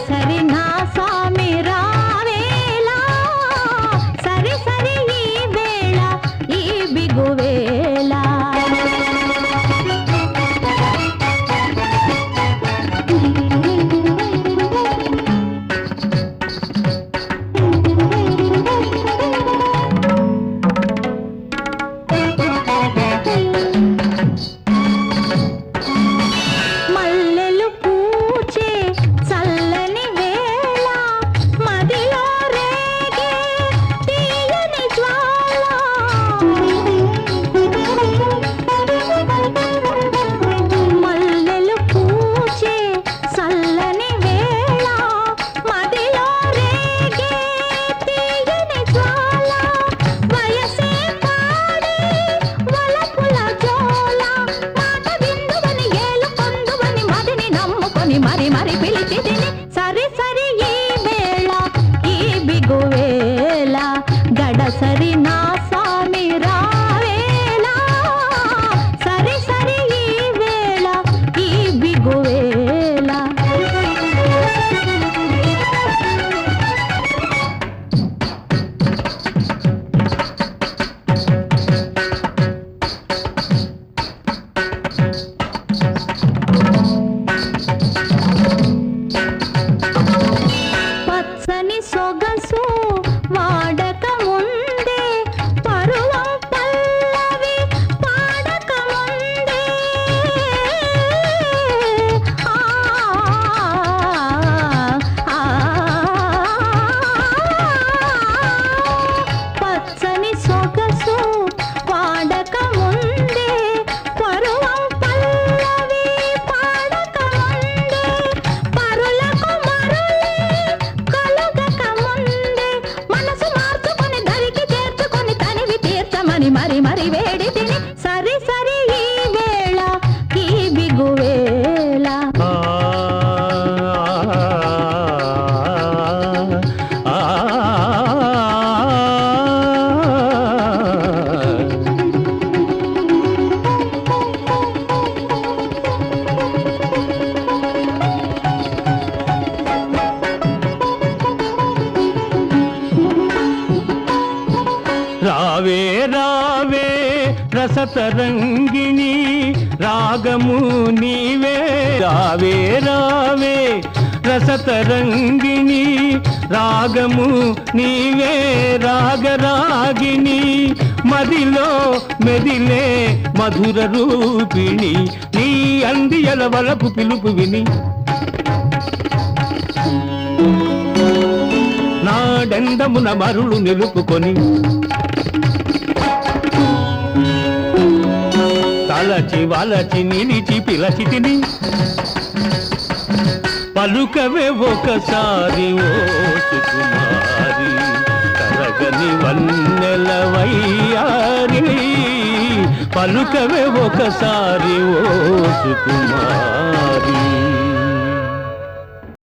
సరి నా స్వామి రావేలా సరి సరి ఈ వేళ ఈ బిగువేళ మరి మరి పిలిచితిని సరి సరి ఈ వేళ ఈ బిగువేళ గడసరి నా స్వామి రావేళ సరి సరి ఈ వేళ ఈ బిగువేళ సొగసు వాడక ముందే పరువం పల్లవి పాడక ముందే పచ్చని సొగసు వాడక ముందే పరువం పల్లవి పాడక ముందే పరులకు మరులే మరి మరి వేడి తిని సరి సరి ఈ వేళ ఈ బిగువేళ రావే రావే రసతరంగిణి రాగము నీవే రావే రావే రసతరంగిణి రాగము నీవే రాగరాగిణి మదిలో మెదిలే మధుర రూపిణి నీ అందియల వలపు పిలుపు విని నాడెందమున మరులు నిలుపుకొని తలచి వలచి నిలిచి పిలచితిని పలుకవే ఒకసారి ఓ సుకుమారి తరగని వన్నెల వయ్యారి పలుకవే ఒకసారి ఓ సుకుమారి